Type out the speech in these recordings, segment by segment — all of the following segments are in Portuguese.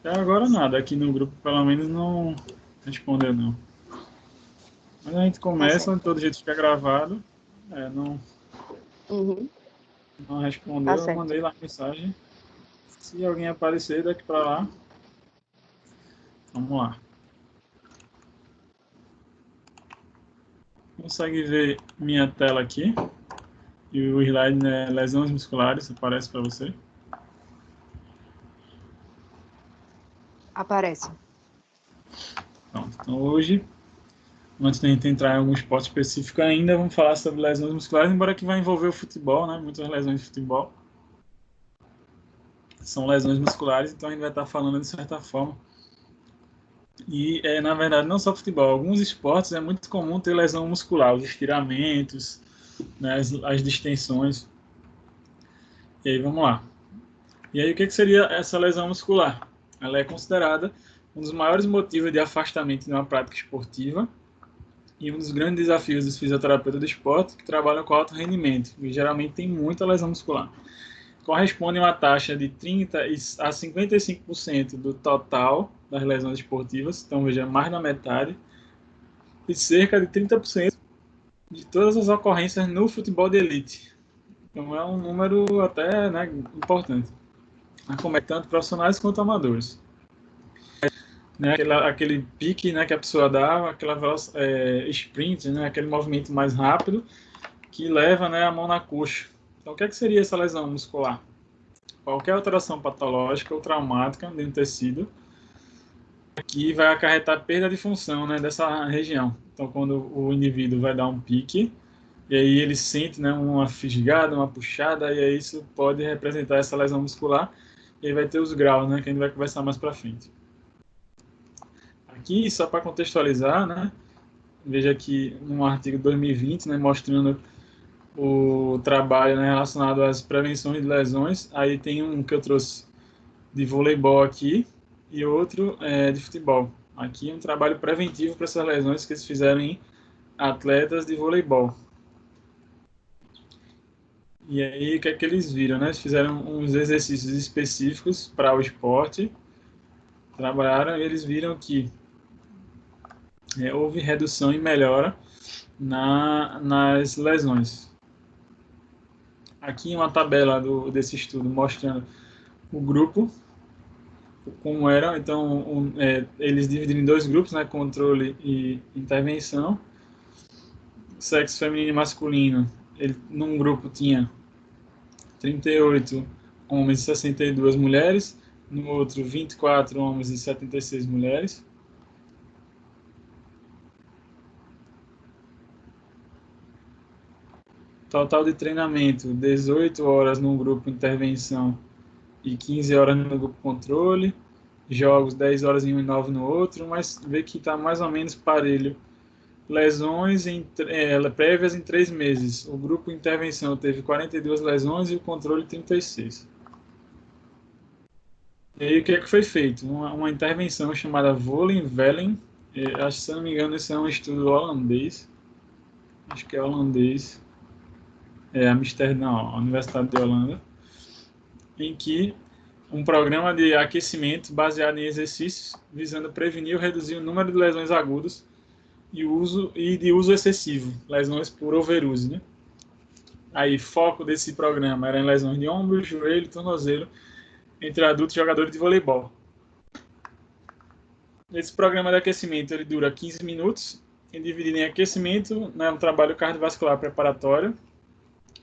Até agora nada, aqui no grupo pelo menos não respondeu não. Mas a gente Tá começa, certo. de todo jeito fica gravado. Uhum, Não tá respondeu, eu certo. mandei lá a mensagem. Se alguém aparecer daqui para lá, vamos lá. Consegue ver minha tela aqui? E o slide, né, lesões musculares, aparece para você? Aparece. Pronto. Então hoje, antes da gente entrar em algum esporte específico ainda, vamos falar sobre lesões musculares, embora que vai envolver o futebol, né? Muitas lesões de futebol são lesões musculares, então a gente vai estar falando de certa forma. E, na verdade, não só futebol, alguns esportes é muito comum ter lesão muscular, os estiramentos, né, as distensões. E aí, vamos lá. E aí, o que seria essa lesão muscular? Ela é considerada um dos maiores motivos de afastamento de uma prática esportiva e um dos grandes desafios dos fisioterapeutas do esporte que trabalham com alto rendimento, e geralmente tem muita lesão muscular. Corresponde a uma taxa de 30% a 55% do total das lesões esportivas, então veja, mais da metade, e cerca de 30% de todas as ocorrências no futebol de elite. Então é um número até, né, importante. Acomete tanto profissionais quanto amadores. Né, aquele pique, né, que a pessoa dá, aquela sprint, né, aquele movimento mais rápido que leva, né, a mão na coxa. Então o que seria essa lesão muscular? Qualquer alteração patológica ou traumática dentro do tecido que vai acarretar perda de função, né, dessa região. Então, quando o indivíduo vai dar um pique, e aí ele sente, né, uma fisgada, uma puxada, e aí isso pode representar essa lesão muscular, e aí vai ter os graus, né, que a gente vai conversar mais para frente. Aqui, só para contextualizar, né, veja aqui um artigo de 2020, né, mostrando o trabalho, né, relacionado às prevenções de lesões. Aí tem um que eu trouxe de voleibol aqui e outro de futebol. Aqui um trabalho preventivo para essas lesões que eles fizeram em atletas de voleibol. E aí o que é que eles viram, né? Eles fizeram uns exercícios específicos para o esporte, trabalharam e eles viram que houve redução e melhora nas lesões. Aqui uma tabela desse estudo mostrando o grupo, como era. Então, eles dividiram em dois grupos, né, controle e intervenção. Sexo feminino e masculino, num grupo tinha 38 homens e 62 mulheres, no outro 24 homens e 76 mulheres. Total de treinamento, 18 horas no grupo intervenção e 15 horas no grupo controle. Jogos, 10 horas em um e 9 no outro, mas vê que está mais ou menos parelho. Lesões prévias em 3 meses. O grupo intervenção teve 42 lesões e o controle 36. E aí o que é que foi feito? Uma intervenção chamada Volen-Vellen. Acho que, se não me engano, esse é um estudo holandês. Acho que é holandês. Amsterdã, a Universidade de Holanda. Em que um programa de aquecimento baseado em exercícios visando prevenir ou reduzir o número de lesões agudas e de uso excessivo, lesões por overuse, né? Aí, foco desse programa era em lesões de ombro, joelho, tornozelo, entre adultos jogadores de voleibol. Esse programa de aquecimento ele dura 15 minutos, é dividido em aquecimento, né, um trabalho cardiovascular preparatório,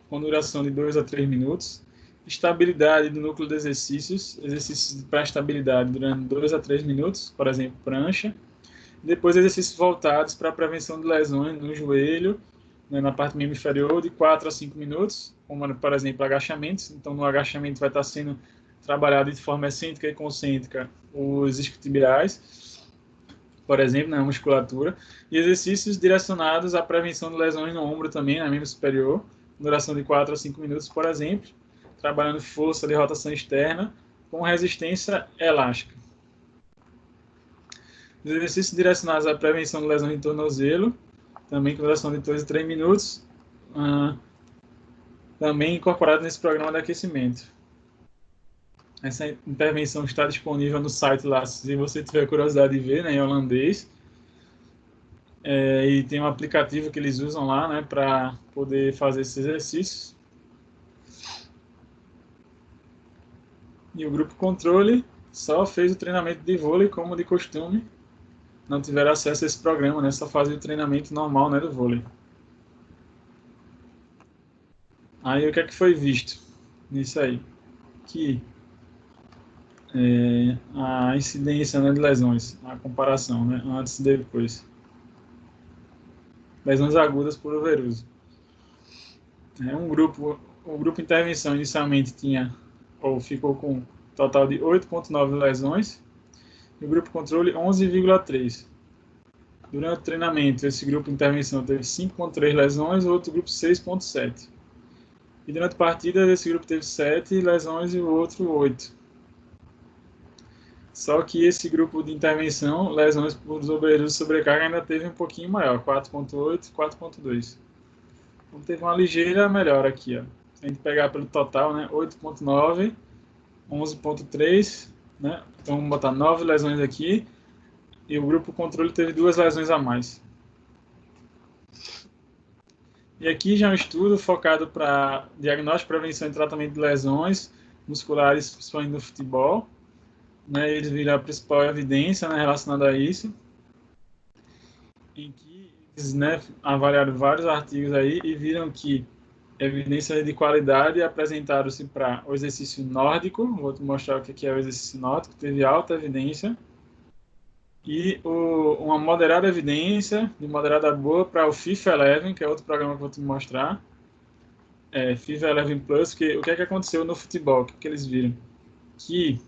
com duração de 2 a 3 minutos, estabilidade do núcleo de exercícios para estabilidade durante 2 a 3 minutos, por exemplo, prancha, depois exercícios voltados para a prevenção de lesões no joelho, né, na parte membro inferior, de 4 a 5 minutos, como, por exemplo, agachamentos. Então, no agachamento vai estar sendo trabalhado de forma excêntrica e concêntrica os isquiotibiais, por exemplo, na musculatura, e exercícios direcionados à prevenção de lesões no ombro também, na membro superior, duração de 4 a 5 minutos, por exemplo, trabalhando força de rotação externa com resistência elástica. Os exercícios direcionados à prevenção de lesões de tornozelo, também com duração de 2 a 3 minutos, também incorporado nesse programa de aquecimento. Essa intervenção está disponível no site lá, se você tiver curiosidade de ver, né, em holandês. E tem um aplicativo que eles usam lá, né, para poder fazer esses exercícios. E o grupo controle só fez o treinamento de vôlei como de costume. Não tiveram acesso a esse programa, né, só fazia o treinamento normal, né, do vôlei. Aí o que é que foi visto nisso aí? Que a incidência, né, de lesões, a comparação, né, antes e depois. Lesões agudas por overuse. O grupo intervenção inicialmente tinha, ou ficou com um total de 8,9 lesões, e o grupo controle 11,3. Durante o treinamento, esse grupo de intervenção teve 5,3 lesões, o outro grupo 6,7. E durante a partida, esse grupo teve 7 lesões e o outro 8. Só que esse grupo de intervenção, lesões por overuse e sobrecarga, ainda teve um pouquinho maior, 4,8 e 4,2. Então teve uma ligeira melhora aqui. Ó. Se a gente pegar pelo total, né, 8,9, 11,3, né? Então vamos botar 9 lesões aqui. E o grupo controle teve 2 lesões a mais. E aqui já é um estudo focado para diagnóstico, prevenção e tratamento de lesões musculares, principalmente no futebol. Né, eles viram a principal evidência, né, relacionada a isso, em que eles, né, avaliaram vários artigos aí e viram que evidências de qualidade apresentaram-se para o exercício nórdico, vou te mostrar o que é o exercício nórdico, teve alta evidência, e uma moderada evidência, de moderada boa, para o FIFA 11, que é outro programa que eu vou te mostrar, FIFA 11 Plus, que o que é que aconteceu no futebol, o que eles viram? Que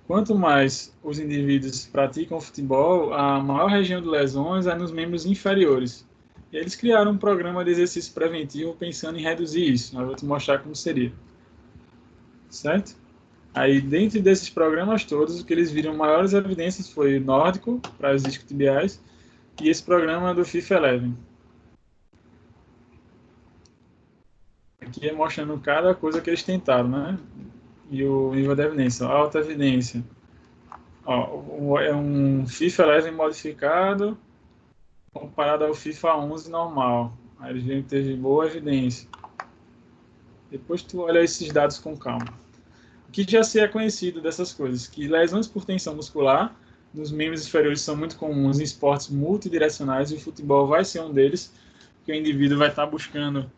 quanto mais os indivíduos praticam futebol, a maior região de lesões é nos membros inferiores. E eles criaram um programa de exercício preventivo pensando em reduzir isso. Eu vou te mostrar como seria. Certo? Aí, dentro desses programas todos, o que eles viram maiores evidências foi o nórdico, para os isquiotibiais, e esse programa do FIFA 11. Aqui é mostrando cada coisa que eles tentaram, né? E o nível de evidência. Alta evidência. Ó, é um FIFA 11 modificado comparado ao FIFA 11 normal. Aí eles viram que teve boa evidência. Depois tu olha esses dados com calma. O que já se é conhecido dessas coisas? Que lesões por tensão muscular nos membros inferiores são muito comuns em esportes multidirecionais e o futebol vai ser um deles, porque o indivíduo vai estar buscando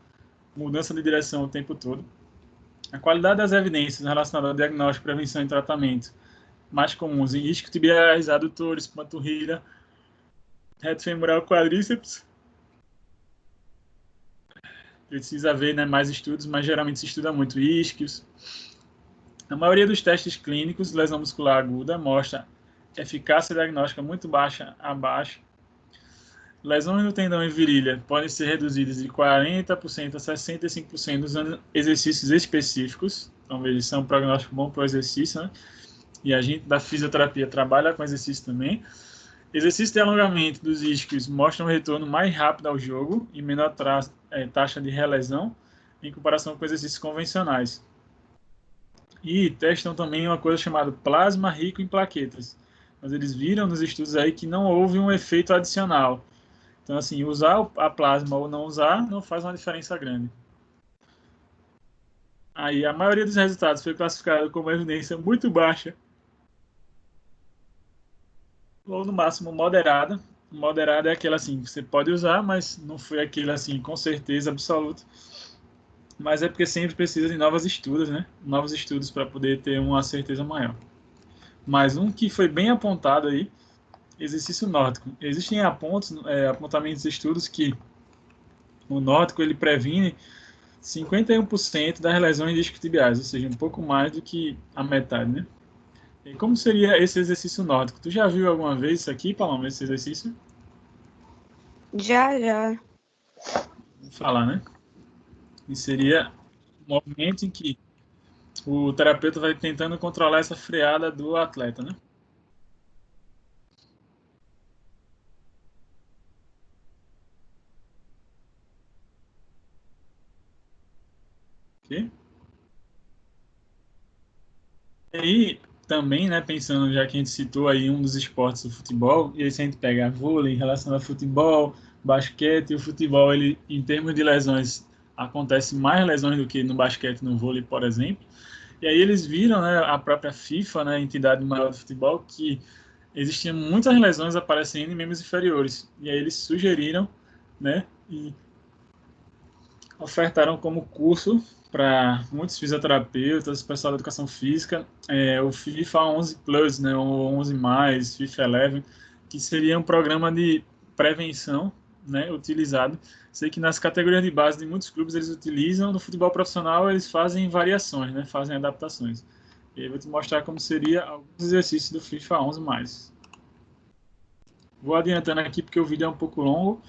mudança de direção o tempo todo. A qualidade das evidências relacionadas ao diagnóstico, prevenção e tratamento mais comuns em isquiotibiais, adutores, panturrilha, reto femoral, quadríceps. Precisa ver, né, mais estudos, mas geralmente se estuda muito isquios. A maioria dos testes clínicos de lesão muscular aguda mostra eficácia diagnóstica muito baixa abaixo. Lesões no tendão e virilha podem ser reduzidas de 40% a 65% usando exercícios específicos. Então, eles são um prognóstico bom para o exercício, né? E a gente da fisioterapia trabalha com exercício também. Exercício de alongamento dos isquios mostra um retorno mais rápido ao jogo e menor taxa de relesão em comparação com exercícios convencionais. E testam também uma coisa chamada plasma rico em plaquetas. Mas eles viram nos estudos aí que não houve um efeito adicional. Então, assim, usar a plasma ou não usar não faz uma diferença grande. Aí, a maioria dos resultados foi classificada como evidência muito baixa ou, no máximo, moderada. Moderada é aquela assim, você pode usar, mas não foi aquele assim, com certeza absoluta. Mas é porque sempre precisa de novos estudos, né? Novos estudos para poder ter uma certeza maior. Mas um que foi bem apontado aí, exercício nórdico. Existem apontamentos de estudos que o nórdico ele previne 51% das lesões isquiotibiais, ou seja, um pouco mais do que a metade, né? E como seria esse exercício nórdico? Tu já viu alguma vez isso aqui, Paloma, esse exercício? Já, já. Vou falar, né? E seria um movimento em que o terapeuta vai tentando controlar essa freada do atleta, né? Ok? aí, também, né, pensando, já que a gente citou aí um dos esportes do futebol, e aí se a gente pega vôlei, em relação ao futebol, basquete, e o futebol, ele, em termos de lesões, acontece mais lesões do que no basquete, no vôlei, por exemplo. E aí eles viram, né, a própria FIFA, né, a entidade maior do futebol, que existiam muitas lesões aparecendo em membros inferiores. E aí eles sugeriram, né, e ofertaram como curso para muitos fisioterapeutas, pessoal da educação física, o FIFA 11 Plus, né, o 11 mais, FIFA 11, que seria um programa de prevenção, né, utilizado. Sei que nas categorias de base de muitos clubes eles utilizam, no futebol profissional eles fazem variações, né, fazem adaptações. E aí eu vou te mostrar como seria alguns exercícios do FIFA 11 mais. Vou adiantando aqui porque o vídeo é um pouco longo,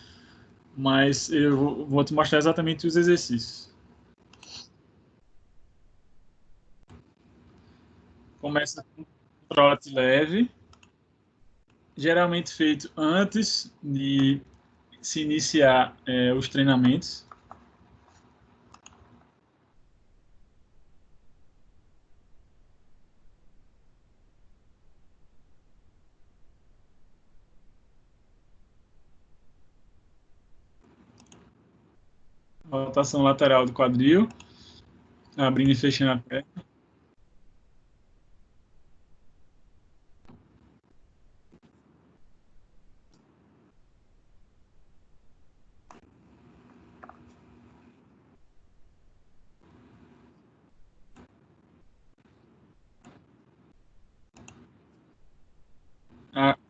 mas eu vou te mostrar exatamente os exercícios. Começa com um trote leve, geralmente feito antes de se iniciar os treinamentos. Rotação lateral do quadril, abrindo e fechando a perna.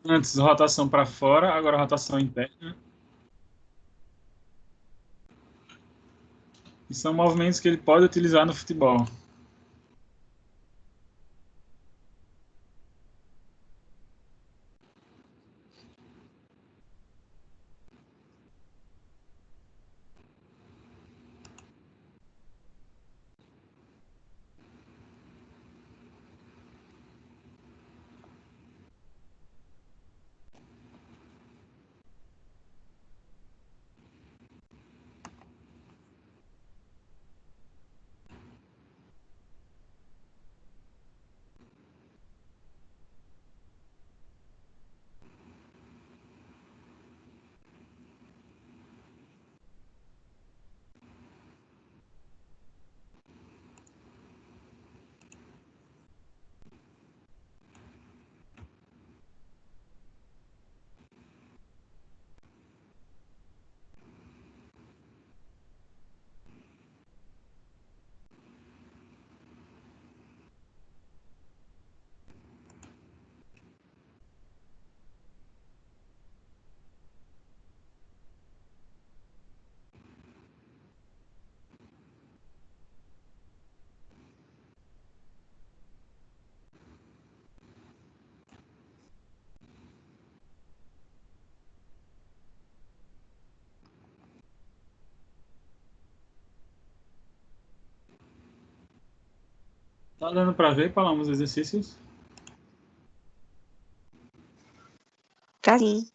Antes, rotação para fora, agora rotação interna. E são movimentos que ele pode utilizar no futebol. Tá dando para ver, Paloma, os exercícios? Tá sim.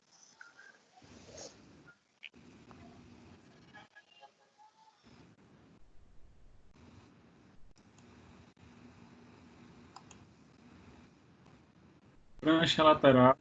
Prancha lateral.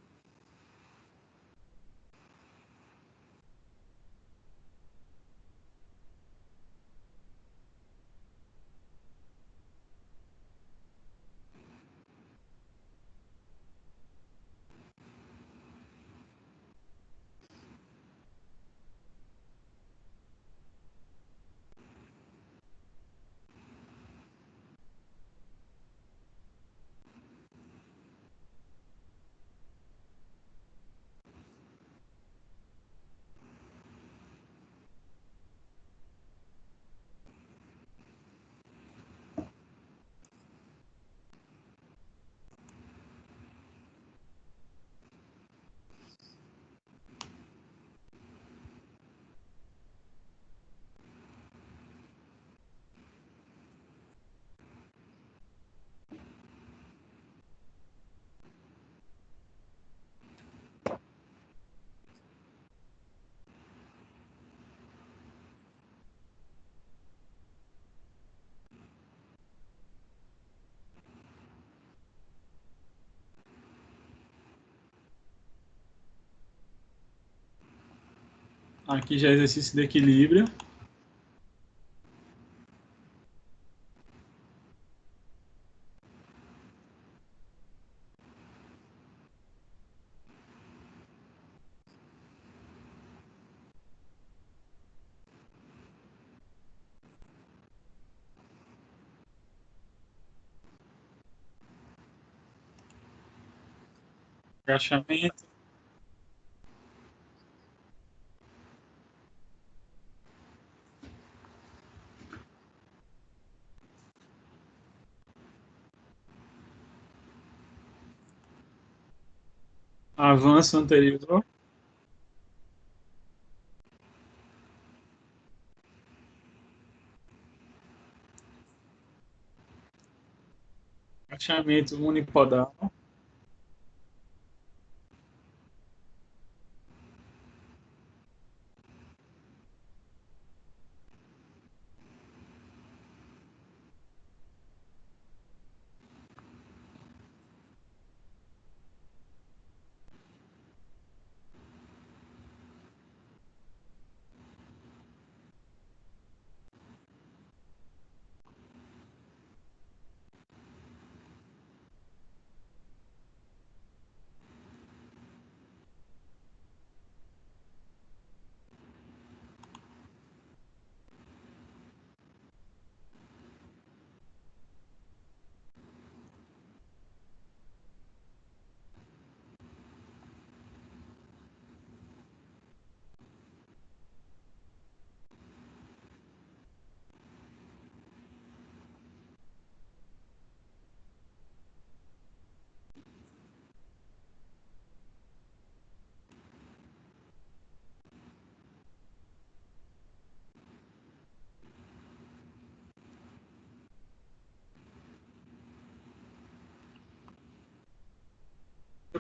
Aqui já é exercício de equilíbrio. Agachamento. Avanço anterior. Agachamento unipodal.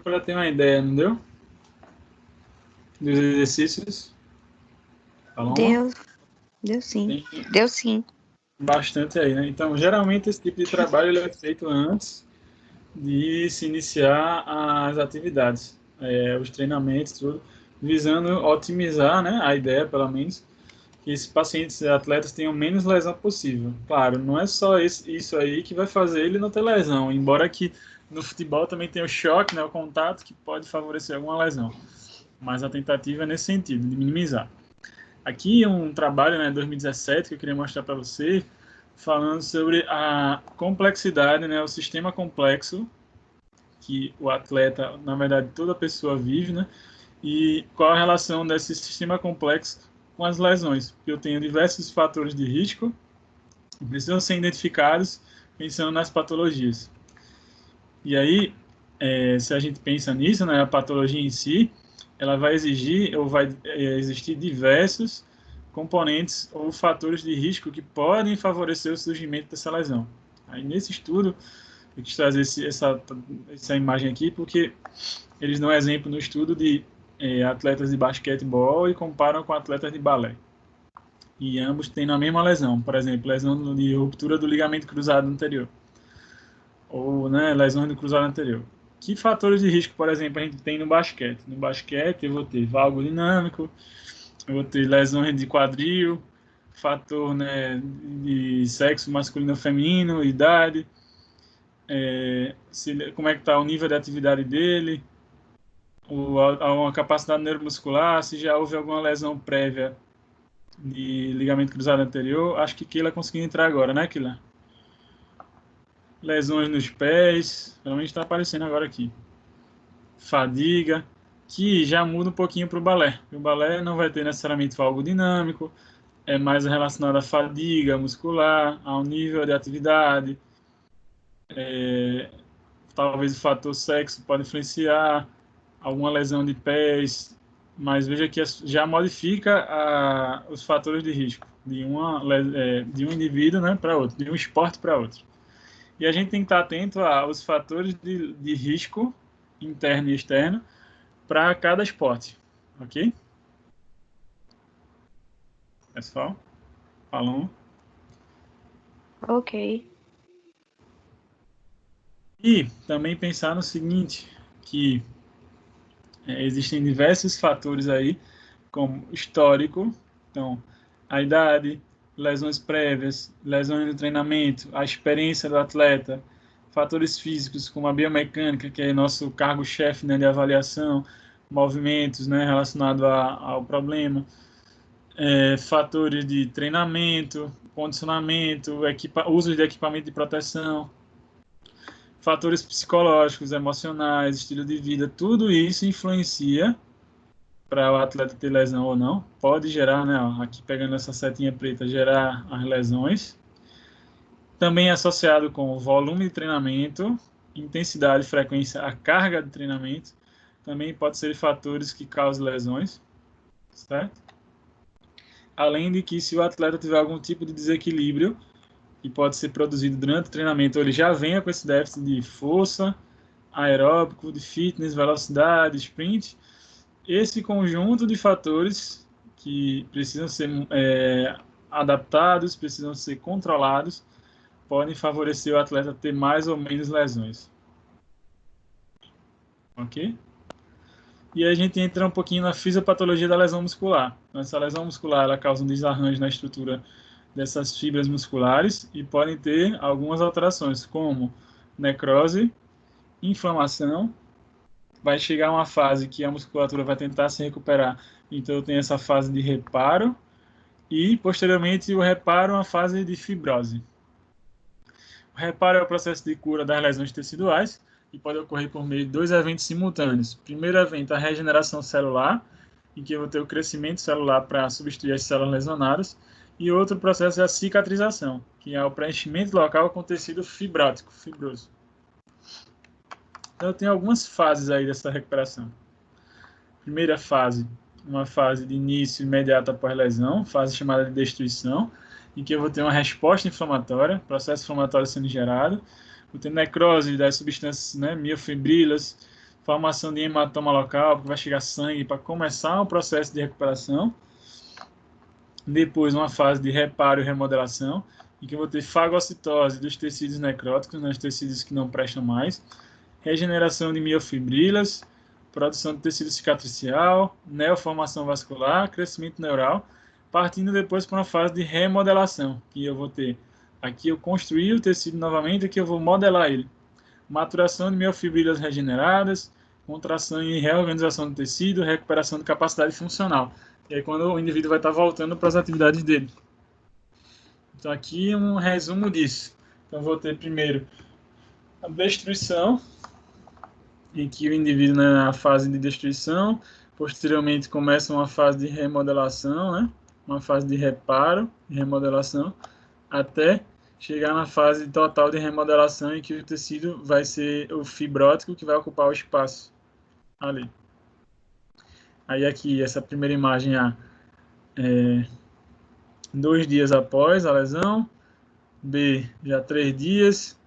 Para ter uma ideia, não deu? Dos exercícios. Paloma? Deu sim. Tem Deu sim. bastante aí, né? Então, geralmente esse tipo de trabalho ele é feito antes de se iniciar as atividades, os treinamentos, tudo, visando otimizar, né? A ideia, pelo menos, que esses pacientes, atletas tenham menos lesão possível. Claro, não é só isso aí que vai fazer ele não ter lesão, embora que no futebol também tem o choque, né? O contato que pode favorecer alguma lesão. Mas a tentativa é nesse sentido, de minimizar. Aqui é um trabalho, né, 2017, que eu queria mostrar para você, falando sobre a complexidade, né, o sistema complexo que o atleta, na verdade, toda pessoa vive, né, e qual a relação desse sistema complexo com as lesões. Porque eu tenho diversos fatores de risco que precisam ser identificados pensando nas patologias. E aí, se a gente pensa nisso, né, a patologia em si, ela vai exigir ou vai existir diversos componentes ou fatores de risco que podem favorecer o surgimento dessa lesão. Aí nesse estudo, eu quis trazer essa imagem aqui porque eles dão exemplo no estudo de atletas de basquetebol e comparam com atletas de balé. E ambos têm a mesma lesão, por exemplo, lesão de ruptura do ligamento cruzado anterior ou, né, lesões do cruzado anterior. Que fatores de risco, por exemplo, a gente tem no basquete? No basquete eu vou ter valgo dinâmico, eu vou ter lesões de quadril, fator, né, de sexo masculino ou feminino, idade, como é que está o nível de atividade dele, a capacidade neuromuscular, se já houve alguma lesão prévia de ligamento cruzado anterior. Acho que Keila conseguiu entrar agora, né, Keila? Lesões nos pés, realmente está aparecendo agora aqui. Fadiga, que já muda um pouquinho para o balé. O balé não vai ter necessariamente algo dinâmico, é mais relacionado à fadiga muscular, ao nível de atividade, talvez o fator sexo pode influenciar, alguma lesão de pés, mas veja que já modifica os fatores de risco de um indivíduo, né, para outro, de um esporte para outro. E a gente tem que estar atento aos fatores de risco interno e externo para cada esporte, ok? Pessoal, falando. Ok. E também pensar no seguinte, que existem diversos fatores aí como histórico, então, a idade, lesões prévias, lesões no treinamento, a experiência do atleta, fatores físicos como a biomecânica, que é nosso cargo-chefe, né, de avaliação, movimentos, né, relacionados ao problema, fatores de treinamento, condicionamento, uso de equipamento de proteção, fatores psicológicos, emocionais, estilo de vida, tudo isso influencia para o atleta ter lesão ou não. Pode gerar, né, ó, aqui pegando essa setinha preta, gerar as lesões. Também é associado com volume de treinamento, intensidade, frequência, a carga de treinamento. Também pode ser fatores que causam lesões, certo? Além de que, se o atleta tiver algum tipo de desequilíbrio, que pode ser produzido durante o treinamento, ou ele já venha com esse déficit de força, aeróbico, de fitness, velocidade, sprint, esse conjunto de fatores que precisam ser adaptados, precisam ser controlados, podem favorecer o atleta a ter mais ou menos lesões. Ok? E aí a gente entra um pouquinho na fisiopatologia da lesão muscular. Então, essa lesão muscular ela causa um desarranjo na estrutura dessas fibras musculares e podem ter algumas alterações, como necrose, inflamação. Vai chegar uma fase que a musculatura vai tentar se recuperar, então tem essa fase de reparo e, posteriormente, o reparo é uma fase de fibrose. O reparo é o processo de cura das lesões teciduais e pode ocorrer por meio de dois eventos simultâneos. O primeiro evento é a regeneração celular, em que eu vou ter o crescimento celular para substituir as células lesionadas, e outro processo é a cicatrização, que é o preenchimento local com tecido fibrótico, fibroso. Então, eu tenho algumas fases aí dessa recuperação. Primeira fase, uma fase de início imediato após lesão, fase chamada de destruição, em que eu vou ter uma resposta inflamatória, processo inflamatório sendo gerado, vou ter necrose das substâncias, né, miofibrilas, formação de hematoma local, porque vai chegar sangue para começar o processo de recuperação. Depois, uma fase de reparo e remodelação, em que eu vou ter fagocitose dos tecidos necróticos, nos tecidos que não prestam mais, regeneração de miofibrilas, produção de tecido cicatricial, neoformação vascular, crescimento neural, partindo depois para uma fase de remodelação, que eu vou ter aqui eu construir o tecido novamente, aqui eu vou modelar ele. Maturação de miofibrilas regeneradas, contração e reorganização do tecido, recuperação de capacidade funcional. E aí quando o indivíduo vai estar voltando para as atividades dele. Então aqui um resumo disso. Então vou ter primeiro a destruição, em que o indivíduo na fase de destruição, posteriormente começa uma fase de remodelação, né? Uma fase de reparo e remodelação, até chegar na fase total de remodelação, em que o tecido vai ser o fibrótico que vai ocupar o espaço ali. Aí aqui, essa primeira imagem, 2 dias após a lesão, B, já 3 dias,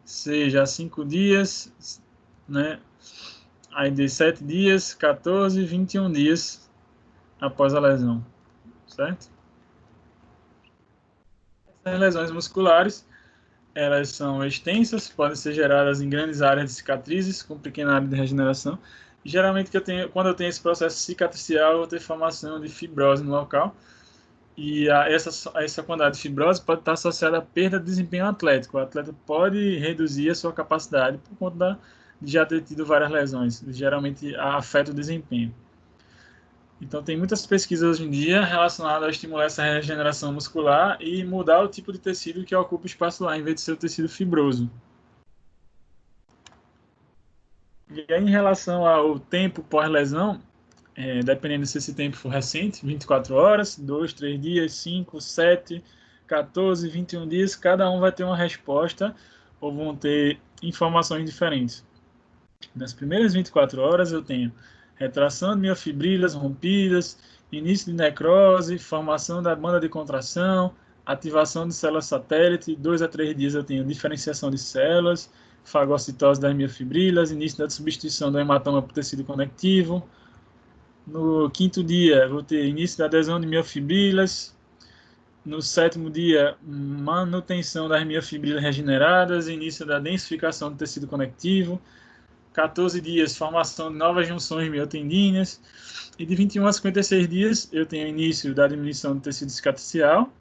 C, já 5 dias, né? Aí de 7 dias, 14, 21 dias após a lesão, certo? Essas lesões musculares, elas são extensas, podem ser geradas em grandes áreas de cicatrizes, com pequena área de regeneração. E, geralmente, quando eu tenho esse processo cicatricial, eu vou ter formação de fibrose no local. E essa quantidade de fibrose pode estar associada à perda de desempenho atlético. O atleta pode reduzir a sua capacidade por conta de já ter tido várias lesões. Geralmente afeta o desempenho. Então, tem muitas pesquisas hoje em dia relacionadas a estimular essa regeneração muscular e mudar o tipo de tecido que ocupa o espaço lá, em vez de ser o tecido fibroso. E aí, em relação ao tempo pós-lesão, dependendo se esse tempo for recente, 24 horas, 2, 3 dias, 5, 7, 14, 21 dias, cada um vai ter uma resposta ou vão ter informações diferentes. Nas primeiras 24 horas eu tenho retração de miofibrilas rompidas, início de necrose, formação da banda de contração, ativação de células satélite, 2 a 3 dias eu tenho diferenciação de células, fagocitose das miofibrilas, início da substituição do hematoma por tecido conectivo. No 5º dia, vou ter início da adesão de miofibrilas. No 7º dia, manutenção das miofibrilas regeneradas, início da densificação do tecido conectivo. 14 dias, formação de novas junções miotendíneas. E de 21 a 56 dias, eu tenho início da diminuição do tecido cicatricial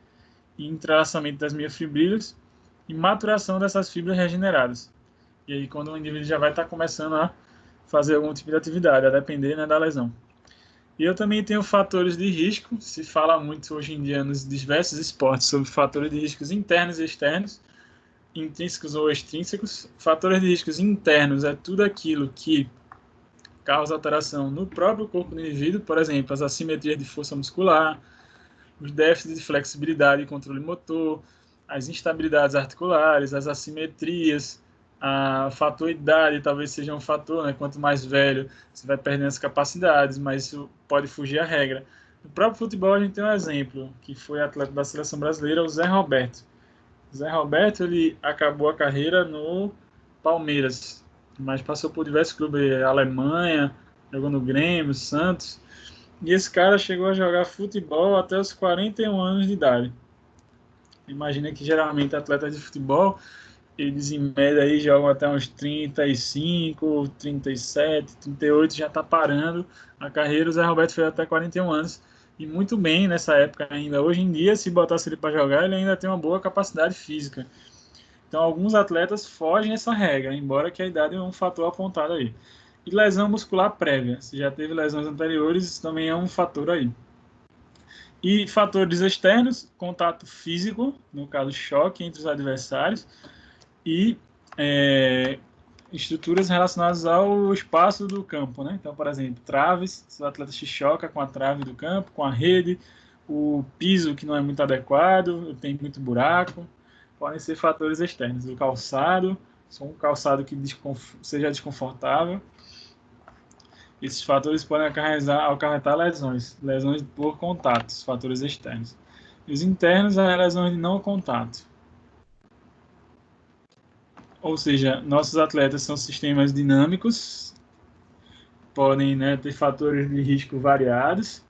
e entrelaçamento das miofibrilas e maturação dessas fibras regeneradas. E aí, quando o indivíduo já vai estar começando a fazer algum tipo de atividade, a depender, né, da lesão. E eu também tenho fatores de risco. Se fala muito hoje em dia nos diversos esportes sobre fatores de riscos internos e externos, intrínsecos ou extrínsecos. Fatores de riscos internos é tudo aquilo que causa alteração no próprio corpo do indivíduo, por exemplo, as assimetrias de força muscular, os déficits de flexibilidade e controle motor, as instabilidades articulares, as assimetrias, a fator idade talvez seja um fator, né? Quanto mais velho, você vai perdendo as capacidades, mas isso pode fugir à regra. No próprio futebol, a gente tem um exemplo, que foi atleta da seleção brasileira, o Zé Roberto. O Zé Roberto, ele acabou a carreira no Palmeiras, mas passou por diversos clubes, Alemanha, jogou no Grêmio, Santos, e esse cara chegou a jogar futebol até os 41 anos de idade. Imagina que geralmente atletas de futebol, eles em média aí jogam até uns 35, 37, 38, já está parando a carreira. O Zé Roberto fez até 41 anos e muito bem nessa época ainda. Hoje em dia, se botasse ele para jogar, ele ainda tem uma boa capacidade física. Então, alguns atletas fogem essa regra, embora que a idade é um fator apontado aí. E lesão muscular prévia. Se já teve lesões anteriores, isso também é um fator aí. E fatores externos, contato físico, no caso choque entre os adversários, e estruturas relacionadas ao espaço do campo, né? Então, por exemplo, traves, se o atleta se choca com a trave do campo, com a rede, o piso que não é muito adequado, tem muito buraco, podem ser fatores externos. O calçado, só um calçado que seja desconfortável. Esses fatores podem acarretar lesões por contatos, fatores externos. E os internos, as lesões de não contato. Ou seja, nossos atletas são sistemas dinâmicos, podem, né, ter fatores de risco variados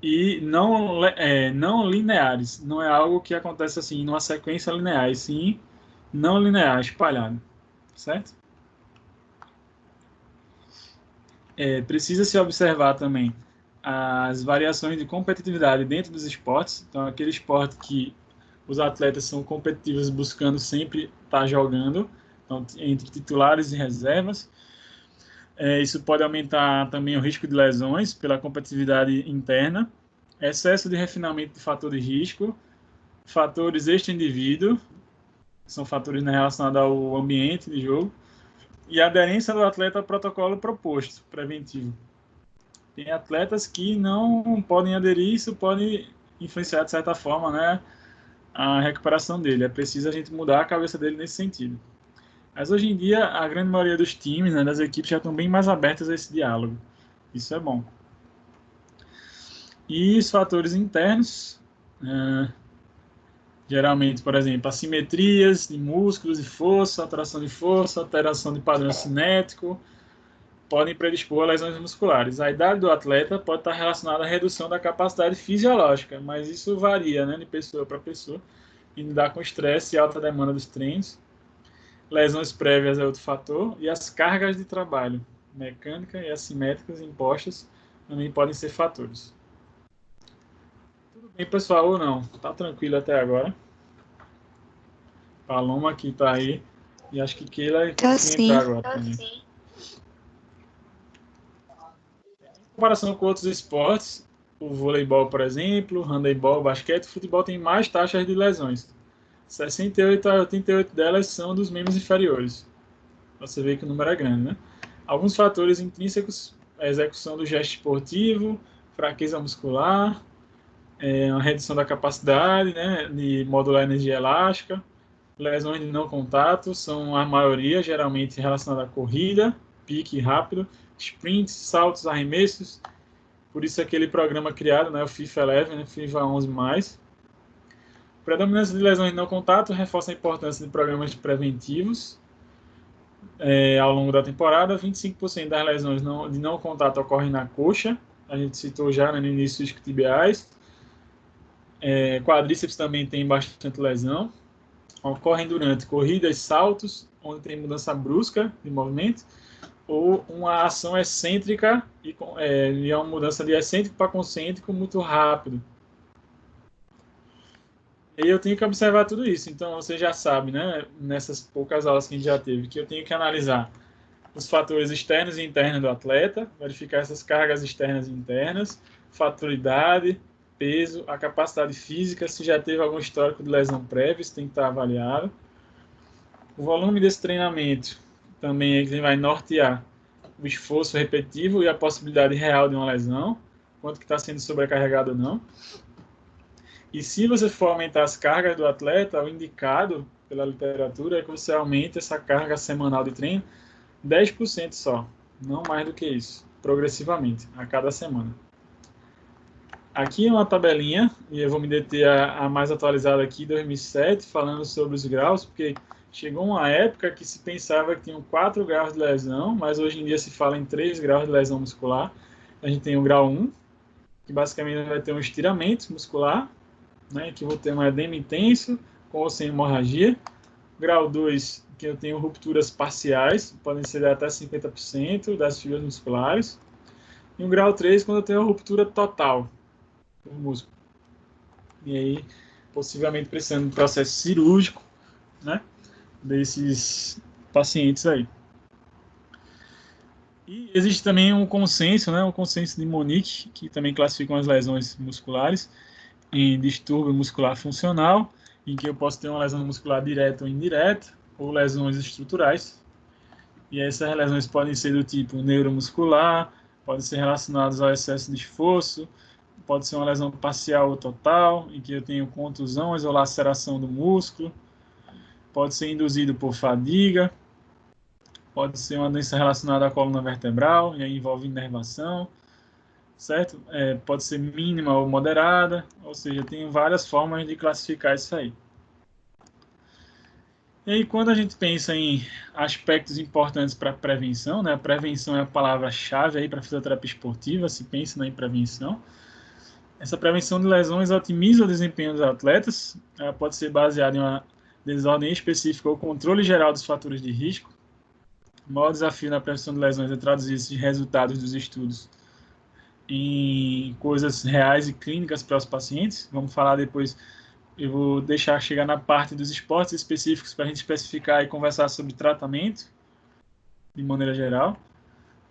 e não lineares. Não é algo que acontece assim, numa sequência linear, e sim não linear, espalhado. Certo? Precisa se observar também as variações de competitividade dentro dos esportes. Então, aquele esporte que os atletas são competitivos buscando sempre estar jogando, então, entre titulares e reservas. Isso pode aumentar também o risco de lesões pela competitividade interna, excesso de refinamento de fator de risco, fatores extra-indivíduo, são fatores, né, relacionados ao ambiente de jogo, e a aderência do atleta ao protocolo proposto, preventivo. Tem atletas que não podem aderir, isso pode influenciar, de certa forma, né, a recuperação dele. É preciso a gente mudar a cabeça dele nesse sentido. Mas hoje em dia, a grande maioria dos times, né, das equipes, já estão bem mais abertas a esse diálogo. Isso é bom. E os fatores internos, geralmente, por exemplo, assimetrias de músculos e força, alteração de padrão cinético, podem predispor a lesões musculares. A idade do atleta pode estar relacionada à redução da capacidade fisiológica, mas isso varia, né, de pessoa para pessoa, e lidar com estresse e alta demanda dos treinos. Lesões prévias é outro fator, e as cargas de trabalho, mecânica e assimétricas impostas, também podem ser fatores. Tudo bem, pessoal, ou não? Tá tranquilo até agora? Paloma aqui tá aí, e acho que Keila conseguiu entrar agora também. Em comparação com outros esportes, o voleibol, por exemplo, handebol, basquete, o futebol tem mais taxas de lesões. 68 a 88 delas são dos membros inferiores. Você vê que o número é grande, né? Alguns fatores intrínsecos, a execução do gesto esportivo, fraqueza muscular, uma redução da capacidade, né, de modular energia elástica, lesões de não contato, são a maioria, geralmente relacionada à corrida, pique rápido, sprints, saltos, arremessos. Por isso aquele programa criado, né, o FIFA 11, né, FIFA 11+. Predominância de lesões de não contato reforça a importância de programas preventivos. Ao longo da temporada, 25% das lesões de não contato ocorrem na coxa, a gente citou já, né, no início, isquiotibiais. Quadríceps também tem bastante lesão. Ocorrem durante corridas, saltos, onde tem mudança brusca de movimento, ou uma ação excêntrica e é uma mudança de excêntrico para concêntrico muito rápido. E eu tenho que observar tudo isso. Então, você já sabe, né, nessas poucas aulas que a gente já teve, que eu tenho que analisar os fatores externos e internos do atleta, verificar essas cargas externas e internas, fator idade, peso, a capacidade física, se já teve algum histórico de lesão prévia, isso tem que estar avaliado. O volume desse treinamento também ele vai nortear o esforço repetitivo e a possibilidade real de uma lesão, quanto que está sendo sobrecarregado ou não. E se você for aumentar as cargas do atleta, o indicado pela literatura é que você aumente essa carga semanal de treino 10% só, não mais do que isso, progressivamente, a cada semana. Aqui é uma tabelinha, e eu vou me deter a mais atualizada aqui, 2007, falando sobre os graus, porque chegou uma época que se pensava que tinham 4 graus de lesão, mas hoje em dia se fala em 3 graus de lesão muscular. A gente tem o grau 1, que basicamente vai ter um estiramento muscular, né, que vou ter um edema intenso, com ou sem hemorragia. Grau 2, que eu tenho rupturas parciais, podem ser até 50% das fibras musculares. E o grau 3, quando eu tenho a ruptura total do músculo. E aí, possivelmente precisando de processo cirúrgico, né, desses pacientes aí. E existe também um consenso, né, o consenso de Monique, que também classificam as lesões musculares em distúrbio muscular funcional, em que eu posso ter uma lesão muscular direta ou indireta, ou lesões estruturais. E essas lesões podem ser do tipo neuromuscular, podem ser relacionadas ao excesso de esforço, pode ser uma lesão parcial ou total, em que eu tenho contusões ou laceração do músculo, pode ser induzido por fadiga, pode ser uma doença relacionada à coluna vertebral, e aí envolve inervação, certo? Pode ser mínima ou moderada, ou seja, tem várias formas de classificar isso aí. E aí, quando a gente pensa em aspectos importantes para a prevenção, né? A prevenção é a palavra-chave aí para a fisioterapia esportiva, se pensa em prevenção. Essa prevenção de lesões otimiza o desempenho dos atletas, ela pode ser baseada em uma desordem específica ou controle geral dos fatores de risco. O maior desafio na prevenção de lesões é traduzir esses resultados dos estudos em coisas reais e clínicas para os pacientes. Vamos falar depois, eu vou deixar chegar na parte dos esportes específicos para a gente especificar e conversar sobre tratamento, de maneira geral,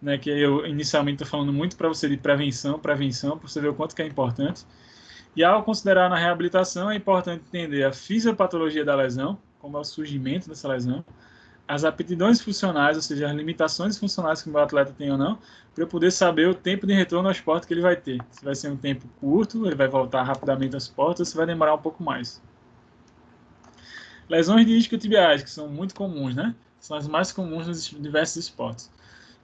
né, que eu inicialmente estou falando muito para você de prevenção, para você ver o quanto que é importante. E ao considerar na reabilitação, é importante entender a fisiopatologia da lesão, como é o surgimento dessa lesão, as aptidões funcionais, ou seja, as limitações funcionais que o meu atleta tem ou não, para eu poder saber o tempo de retorno ao esporte que ele vai ter. Se vai ser um tempo curto, ele vai voltar rapidamente ao esporte, ou se vai demorar um pouco mais. Lesões de isquiotibiais, que são muito comuns, né? São as mais comuns nos diversos esportes.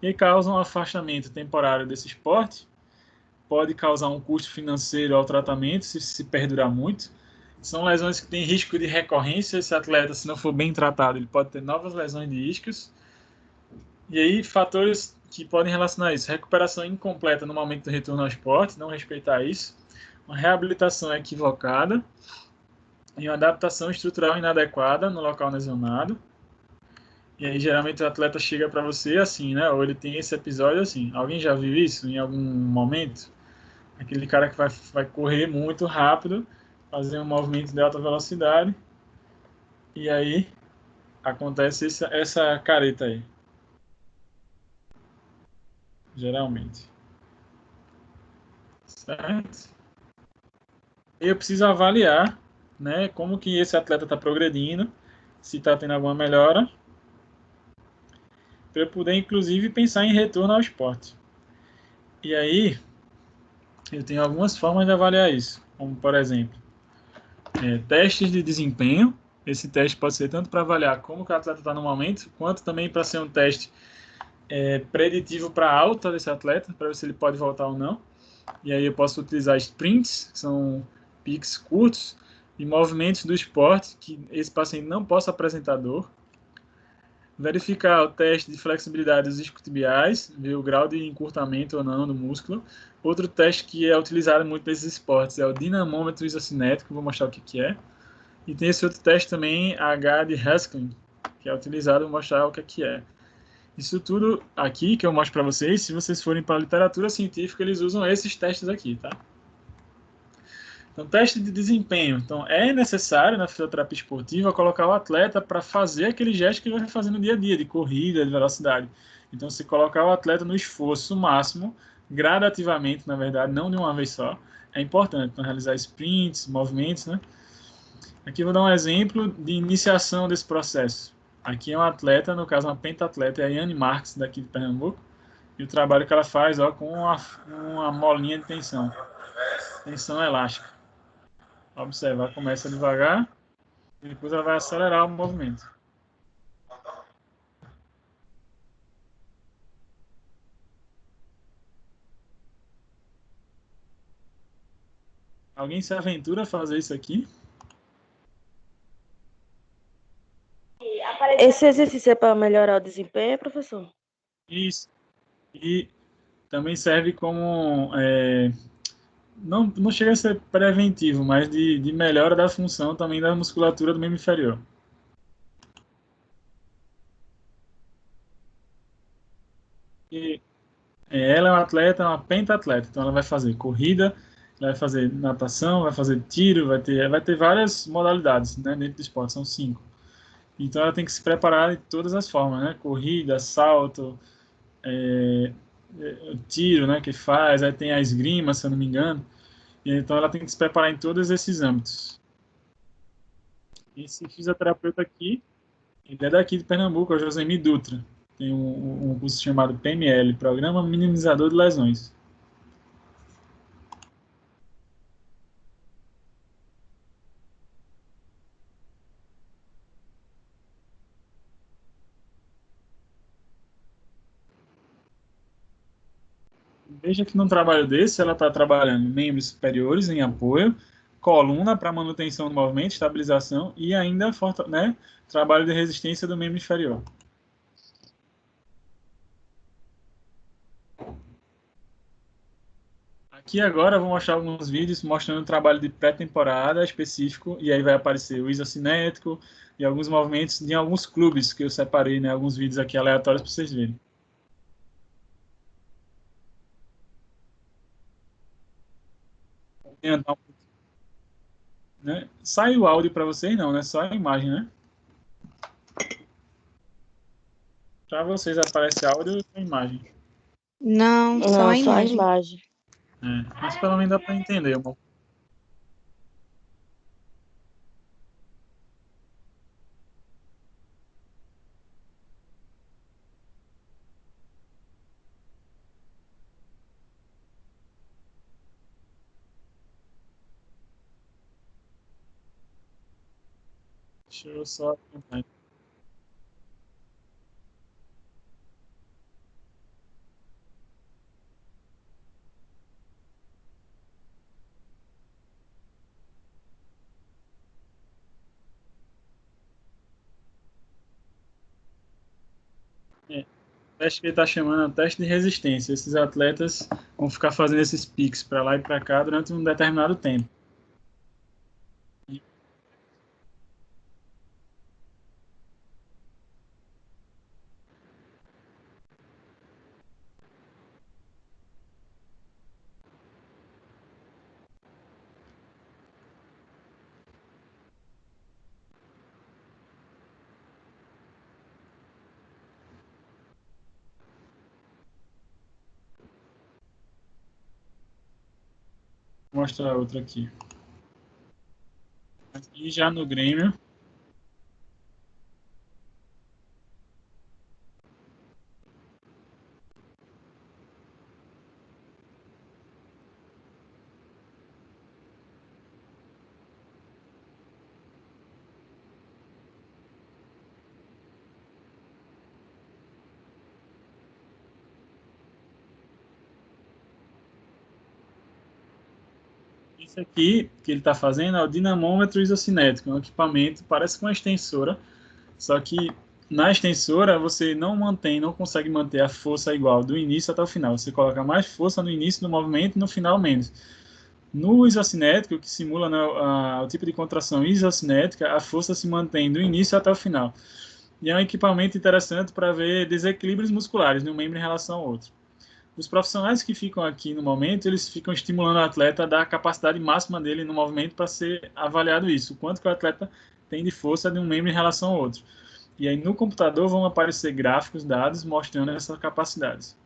E aí causam um afastamento temporário desse esporte, pode causar um custo financeiro ao tratamento, se perdurar muito. São lesões que têm risco de recorrência. Esse atleta, se não for bem tratado, ele pode ter novas lesões de isquios. E aí, fatores que podem relacionar isso. Recuperação incompleta no momento do retorno ao esporte, não respeitar isso. Uma reabilitação equivocada. E uma adaptação estrutural inadequada no local lesionado. E aí, geralmente, o atleta chega para você assim, né? Ou ele tem esse episódio assim. Alguém já viu isso em algum momento? Aquele cara que vai correr muito rápido, fazer um movimento de alta velocidade, e aí acontece essa careta aí. Geralmente. Certo? E eu preciso avaliar, né, como que esse atleta está progredindo, se está tendo alguma melhora, para eu poder, inclusive, pensar em retorno ao esporte. E aí, eu tenho algumas formas de avaliar isso, como, por exemplo, testes de desempenho. Esse teste pode ser tanto para avaliar como que o atleta está no momento, quanto também para ser um teste preditivo para a alta desse atleta, para ver se ele pode voltar ou não. E aí eu posso utilizar sprints, que são piques curtos, e movimentos do esporte, que esse paciente não possa apresentar dor. Verificar o teste de flexibilidade dos isquiotibiais, ver o grau de encurtamento ou não do músculo. Outro teste que é utilizado muito nesses esportes é o dinamômetro isocinético, vou mostrar o que é. E tem esse outro teste também, H de Haskell, que é utilizado, vou mostrar o que é. Isso tudo aqui que eu mostro para vocês, se vocês forem para a literatura científica, eles usam esses testes aqui, tá? Então, teste de desempenho. Então, é necessário na fisioterapia esportiva colocar o atleta para fazer aquele gesto que ele vai fazer no dia a dia, de corrida, de velocidade. Então, se colocar o atleta no esforço máximo, gradativamente, na verdade, não de uma vez só, é importante. Então, realizar sprints, movimentos, né? Aqui eu vou dar um exemplo de iniciação desse processo. Aqui é um atleta, no caso uma pentatleta, é a Yane Marques, daqui de Pernambuco, e o trabalho que ela faz ó, com uma molinha de tensão elástica. Observar, começa devagar, e depois ela vai acelerar o movimento. Alguém se aventura a fazer isso aqui? Esse exercício é para melhorar o desempenho, professor? Isso. E também serve como... não chega a ser preventivo, mas de melhora da função também da musculatura do membro inferior. E ela é uma atleta, uma pentatleta, então ela vai fazer corrida, ela vai fazer natação, vai fazer tiro, vai ter várias modalidades, né, dentro do esporte, são 5. Então ela tem que se preparar de todas as formas, né, corrida, salto, tiro, né, que faz, aí tem a esgrima, se eu não me engano, e então ela tem que se preparar em todos esses âmbitos. Esse fisioterapeuta aqui, ele é daqui de Pernambuco, é o Josemi Dutra, tem um curso chamado PML, Programa Minimizador de Lesões. Veja que num trabalho desse, ela está trabalhando membros superiores em apoio, coluna para manutenção do movimento, estabilização e ainda né, trabalho de resistência do membro inferior. Aqui agora eu vou mostrar alguns vídeos mostrando o trabalho de pré-temporada específico, e aí vai aparecer o isocinético e alguns movimentos de alguns clubes que eu separei, né, alguns vídeos aqui aleatórios para vocês verem. Né? Sai o áudio para vocês não, né? Só a imagem, né? Para vocês aparece áudio e imagem. Não, só a Só a imagem. imagem. Mas pelo menos dá para entender. Vou Deixa eu só... O teste que ele está chamando é o teste de resistência. Esses atletas vão ficar fazendo esses piques para lá e para cá durante um determinado tempo. Vou mostrar outra aqui. Aqui já no Grêmio. Esse aqui que ele está fazendo é o dinamômetro isocinético, um equipamento, parece com uma extensora, só que na extensora você não consegue manter a força igual do início até o final. Você coloca mais força no início do movimento e no final menos. No isocinético, que simula, né, o tipo de contração isocinética, a força se mantém do início até o final. e é um equipamento interessante para ver desequilíbrios musculares de um membro em relação ao outro. Os profissionais que ficam aqui no momento, eles ficam estimulando o atleta a dar a capacidade máxima dele no movimento para ser avaliado isso, o quanto que o atleta tem de força de um membro em relação ao outro. E aí no computador vão aparecer gráficos, dados mostrando essas capacidades.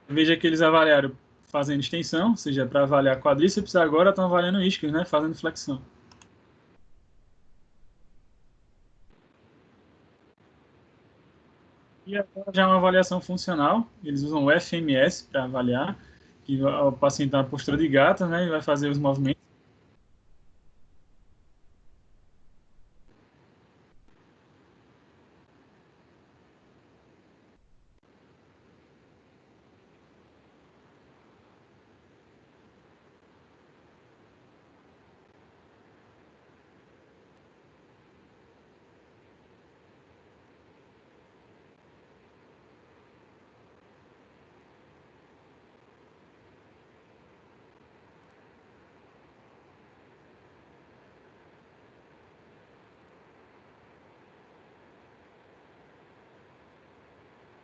Veja que eles avaliaram fazendo extensão, ou seja, para avaliar quadríceps, agora estão avaliando isquios, né, fazendo flexão. E agora já é uma avaliação funcional, eles usam o FMS para avaliar, que o paciente está na postura de gata, né, e vai fazer os movimentos.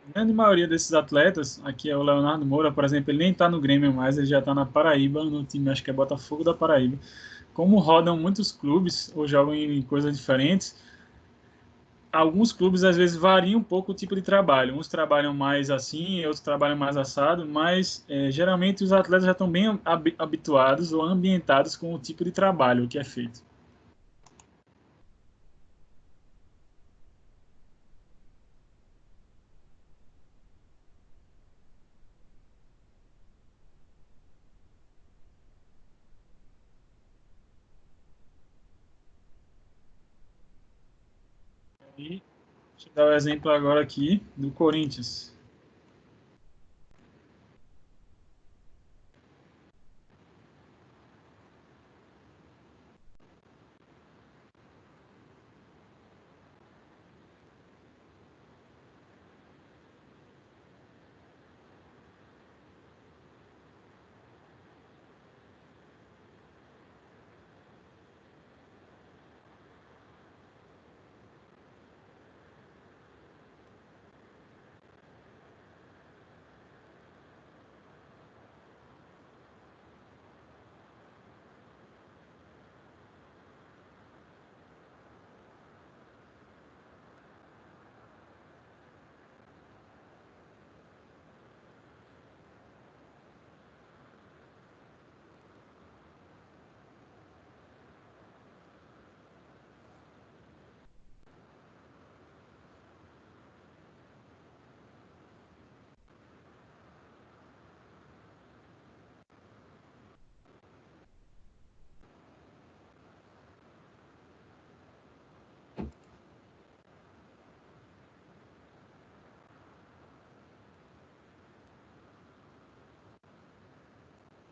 A grande maioria desses atletas, aqui é o Leonardo Moura, por exemplo, ele nem está no Grêmio mais, ele já está na Paraíba, no time, acho que é Botafogo da Paraíba. Como rodam muitos clubes ou jogam em coisas diferentes, alguns clubes às vezes variam um pouco o tipo de trabalho. Uns trabalham mais assim, outros trabalham mais assado, mas geralmente os atletas já estão bem habituados ou ambientados com o tipo de trabalho que é feito. E deixa eu dar o exemplo agora aqui do Corinthians.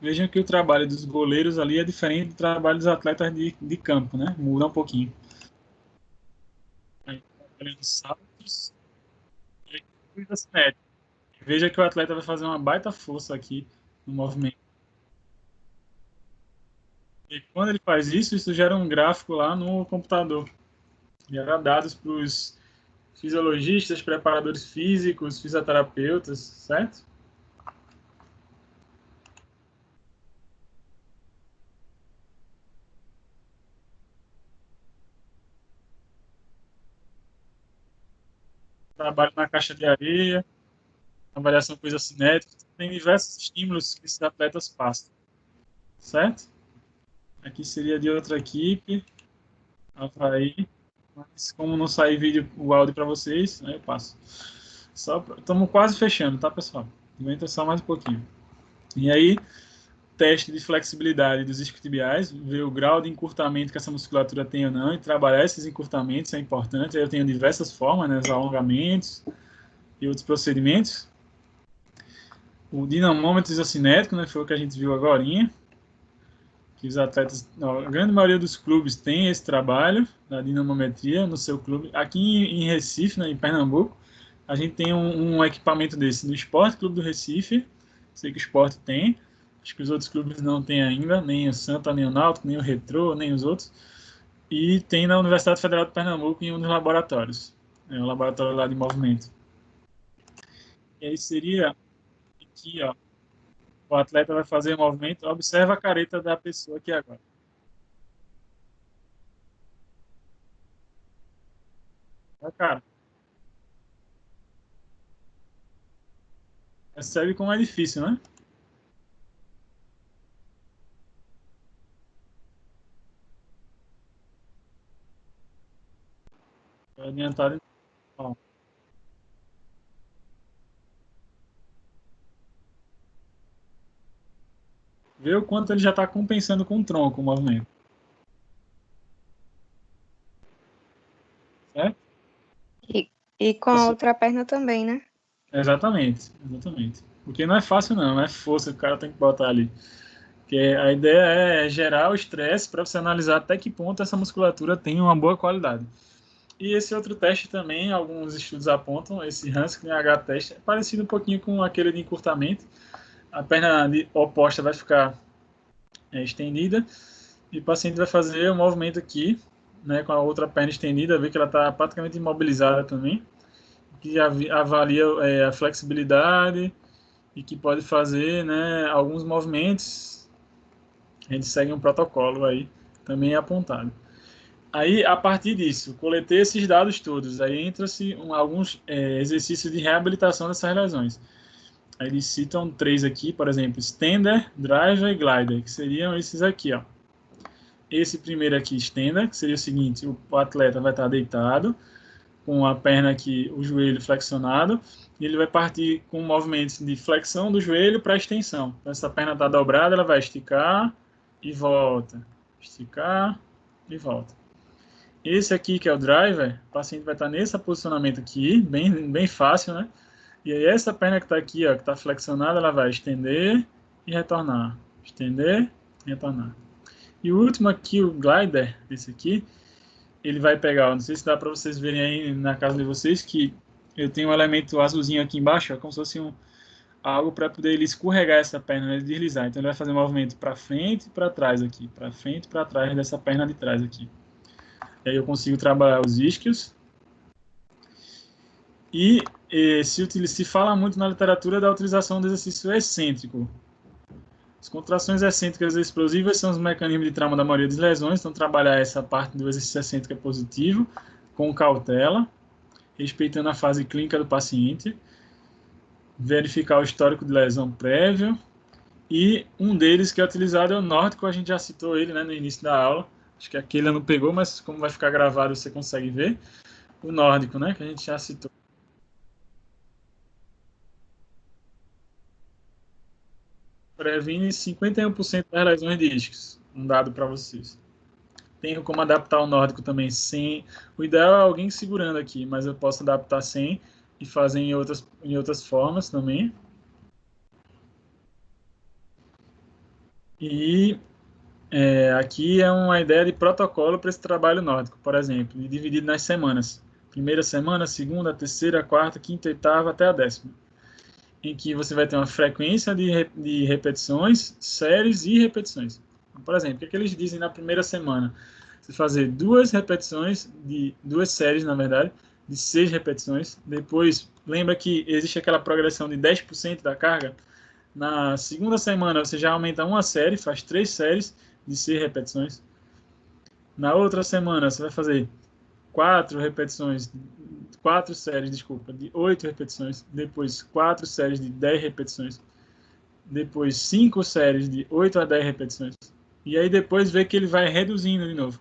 Vejam que o trabalho dos goleiros ali é diferente do trabalho dos atletas de campo, né? Muda um pouquinho. Aí, trabalhando saltos e corrida cinética. Veja que o atleta vai fazer uma baita força aqui no movimento. E quando ele faz isso, isso gera um gráfico lá no computador. Gera dados para os fisiologistas, preparadores físicos, fisioterapeutas, certo? Trabalho na caixa de areia, avaliação coisa cinética, tem diversos estímulos que esses atletas passam, certo? Aqui seria de outra equipe, Havaí, mas como não sair vídeo, o áudio para vocês, aí eu passo. Estamos quase fechando, tá, pessoal? Aguenta só mais um pouquinho. E aí, teste de flexibilidade dos isquiotibiais, ver o grau de encurtamento que essa musculatura tem ou não, e trabalhar esses encurtamentos é importante. Aí eu tenho diversas formas, né, os alongamentos e outros procedimentos. O dinamômetro isocinético, né, foi o que a gente viu agorinha, que os atletas, a grande maioria dos clubes tem esse trabalho da dinamometria no seu clube. Aqui em Recife, né, em Pernambuco, a gente tem um equipamento desse no Esporte Clube do Recife. Sei que o Esporte tem, acho que os outros clubes não têm ainda, nem o Santa, nem o Náutico, nem o Retrô, nem os outros. E tem na Universidade Federal de Pernambuco em um dos laboratórios, o laboratório lá de movimento. E aí seria aqui, ó, o atleta vai fazer o movimento, observa a careta da pessoa aqui agora. Cara, percebe como é difícil, né? Adiantado. Ó, vê o quanto ele já está compensando com o tronco o movimento. Certo? E com a outra perna também, né? Exatamente, exatamente. Porque não é fácil não, é força que o cara tem que botar ali. Porque a ideia é gerar o estresse para você analisar até que ponto essa musculatura tem uma boa qualidade. E esse outro teste também, alguns estudos apontam, esse Hanskling H-teste, é parecido um pouquinho com aquele de encurtamento. A perna oposta vai ficar estendida e o paciente vai fazer o movimento aqui, né, com a outra perna estendida, ver que ela está praticamente imobilizada também, que avalia a flexibilidade e que pode fazer, né, alguns movimentos. A gente segue um protocolo aí, também apontado. Aí, a partir disso, coletei esses dados todos, aí entra-se alguns exercícios de reabilitação dessas lesões. Aí eles citam 3 aqui, por exemplo, Stender, Driver e Glider, que seriam esses aqui, ó. Esse primeiro aqui, Stender, que seria o seguinte, o atleta vai estar deitado, com a perna aqui, o joelho flexionado, e ele vai partir com movimentos de flexão do joelho para extensão. Então, essa perna está dobrada, ela vai esticar e volta, esticar e volta. Esse aqui, que é o driver, o paciente vai estar nesse posicionamento aqui, bem fácil, né? E aí essa perna que está aqui, ó, que está flexionada, ela vai estender e retornar. Estender e retornar. E o último aqui, o glider, esse aqui, ele vai pegar, não sei se dá para vocês verem aí na casa de vocês, que eu tenho um elemento azulzinho aqui embaixo, ó, como se fosse algo para poder ele escorregar essa perna, né, deslizar. Então ele vai fazer um movimento para frente e para trás aqui, para frente e para trás dessa perna de trás aqui. E aí eu consigo trabalhar os isquios. E se fala muito na literatura da utilização do exercício excêntrico. As contrações excêntricas explosivas são os mecanismos de trauma da maioria das lesões, então trabalhar essa parte do exercício excêntrico é positivo, com cautela, respeitando a fase clínica do paciente, verificar o histórico de lesão prévio, e um deles que é utilizado é o nórdico, a gente já citou ele, né, no início da aula, acho que aquele não pegou, mas como vai ficar gravado você consegue ver, o nórdico, né, que a gente já citou. Previne 51% das lesões de isquios, um dado para vocês. Tenho como adaptar o nórdico também sem. O ideal é alguém segurando aqui, mas eu posso adaptar sem e fazer em outras formas também. E aqui é uma ideia de protocolo para esse trabalho nórdico, por exemplo, dividido nas semanas. Primeira semana, segunda, terceira, quarta, quinta, oitava, até a 10ª. Em que você vai ter uma frequência de repetições, séries e repetições. Por exemplo, o que eles dizem na primeira semana? Você fazer 2 repetições, 2 séries, na verdade, de 6 repetições. Depois, lembra que existe aquela progressão de 10% da carga? Na segunda semana, você já aumenta uma série, faz 3 séries de 6 repetições. Na outra semana, você vai fazer 4 séries, de 8 repetições, depois 4 séries de 10 repetições, depois 5 séries de 8 a 10 repetições, e aí depois vê que ele vai reduzindo de novo,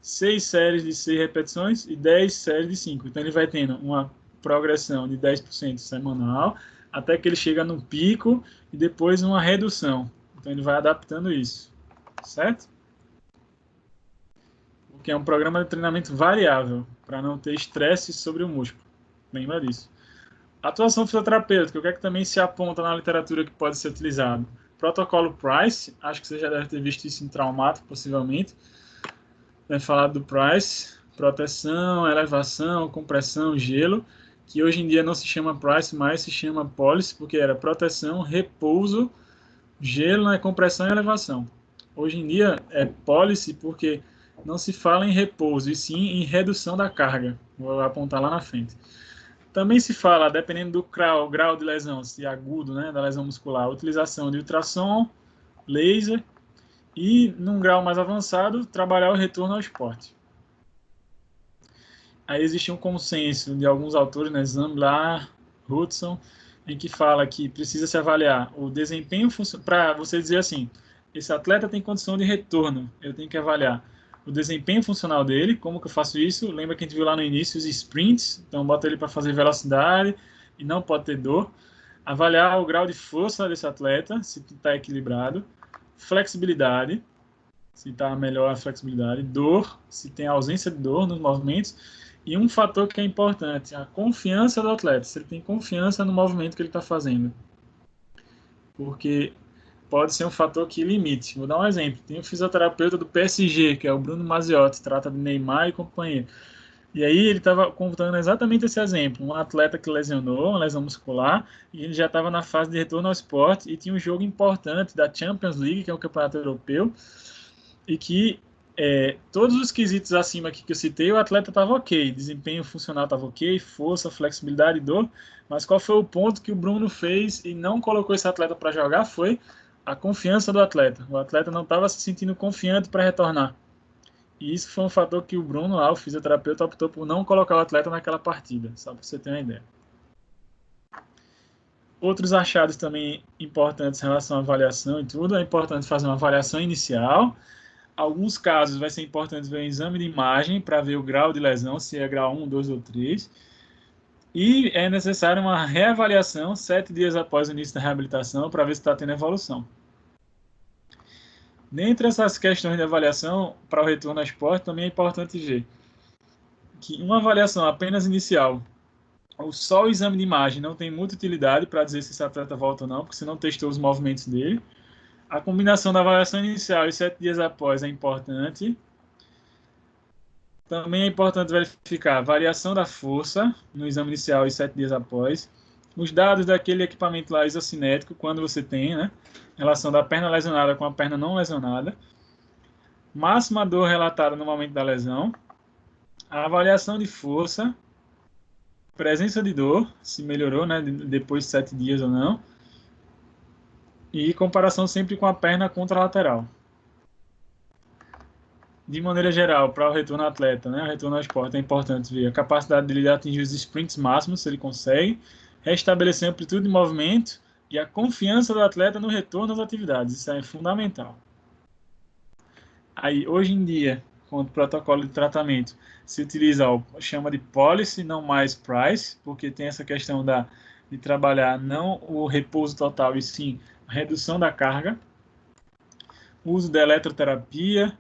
6 séries de 6 repetições e 10 séries de 5, então ele vai tendo uma progressão de 10% semanal, até que ele chega no pico, e depois uma redução. Então ele vai adaptando isso, certo? Porque é um programa de treinamento variável, para não ter estresse sobre o músculo. Lembra disso. Atuação fisioterapêutica, o que é que também se aponta na literatura que pode ser utilizado? Protocolo Price, acho que você já deve ter visto isso em traumático, possivelmente. Vai falar do Price, proteção, elevação, compressão, gelo, que hoje em dia não se chama Price, mas se chama Policy, porque era proteção, repouso, gelo, né, compressão e elevação. Hoje em dia é Policy porque não se fala em repouso, e sim em redução da carga. Vou apontar lá na frente. Também se fala, dependendo do grau de lesão, se agudo, né, da lesão muscular, a utilização de ultrassom, laser e, num grau mais avançado, trabalhar o retorno ao esporte. Aí existe um consenso de alguns autores, né, Zamblar, Hudson, em que fala que precisa se avaliar o desempenho para você dizer assim, esse atleta tem condição de retorno, eu tenho que avaliar o desempenho funcional dele. Como que eu faço isso? Lembra que a gente viu lá no início os sprints, então bota ele para fazer velocidade e não pode ter dor. Avaliar o grau de força desse atleta, se está equilibrado, flexibilidade, se está melhor a flexibilidade, dor, se tem ausência de dor nos movimentos, e um fator que é importante, a confiança do atleta, se ele tem confiança no movimento que ele está fazendo. Porque pode ser um fator que limite. Vou dar um exemplo. Tem o fisioterapeuta do PSG, que é o Bruno Maziotti, trata de Neymar e companhia. E aí ele estava contando exatamente esse exemplo. Um atleta que lesionou, uma lesão muscular, e ele já estava na fase de retorno ao esporte e tinha um jogo importante da Champions League, que é o campeonato europeu, e que todos os quesitos acima aqui que eu citei, o atleta estava ok, desempenho funcional estava ok, força, flexibilidade, dor, mas qual foi o ponto que o Bruno fez e não colocou esse atleta para jogar? Foi a confiança do atleta. O atleta não estava se sentindo confiante para retornar. E isso foi um fator que o Bruno, lá, o fisioterapeuta, optou por não colocar o atleta naquela partida, só para você ter uma ideia. Outros achados também importantes em relação à avaliação e tudo, é importante fazer uma avaliação inicial. Alguns casos vai ser importante ver um exame de imagem para ver o grau de lesão, se é grau 1, 2 ou 3. E é necessário uma reavaliação 7 dias após o início da reabilitação para ver se está tendo evolução. Dentre essas questões de avaliação para o retorno ao esporte, também é importante ver que uma avaliação apenas inicial, só o exame de imagem não tem muita utilidade para dizer se esse atleta volta ou não, porque você não testou os movimentos dele. A combinação da avaliação inicial e 7 dias após é importante. Também é importante verificar a variação da força no exame inicial e 7 dias após. Os dados daquele equipamento lá isocinético, quando você tem, né? Relação da perna lesionada com a perna não lesionada. Máxima dor relatada no momento da lesão. A avaliação de força. Presença de dor, se melhorou, né? Depois de 7 dias ou não. E comparação sempre com a perna contralateral. De maneira geral, para o retorno ao atleta, né, o retorno ao esporte, é importante ver a capacidade dele de atingir os sprints máximos, se ele consegue, restabelecer a amplitude de movimento e a confiança do atleta no retorno às atividades. Isso é fundamental. Aí, hoje em dia, com o protocolo de tratamento, se utiliza chama de policy, não mais price, porque tem essa questão de trabalhar não o repouso total, e sim a redução da carga. O uso da eletroterapia.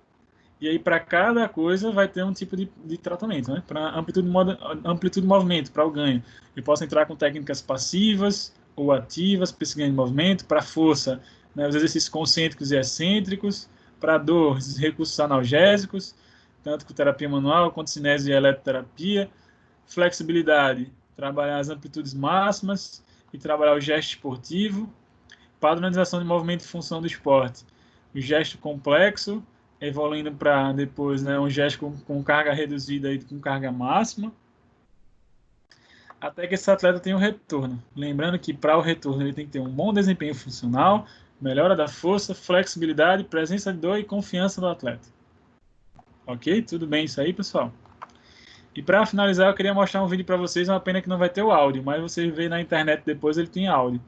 E aí, para cada coisa, vai ter um tipo de tratamento, né? Para amplitude de movimento, para o ganho. Eu posso entrar com técnicas passivas ou ativas, para esse ganho de movimento. Para força, né, os exercícios concêntricos e excêntricos. Para dor, os recursos analgésicos, tanto com terapia manual quanto cinésio e eletroterapia. Flexibilidade, trabalhar as amplitudes máximas e trabalhar o gesto esportivo. Padronização de movimento e função do esporte. O gesto complexo, evoluindo para depois, né, um gesto com carga reduzida e com carga máxima, até que esse atleta tenha um retorno. Lembrando que para o retorno ele tem que ter um bom desempenho funcional, melhora da força, flexibilidade, presença de dor e confiança do atleta. Ok? Tudo bem isso aí, pessoal? E para finalizar, eu queria mostrar um vídeo para vocês, uma pena que não vai ter o áudio, mas vocês veem na internet depois, ele tem áudio,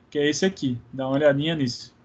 que é esse aqui. Dá uma olhadinha nisso.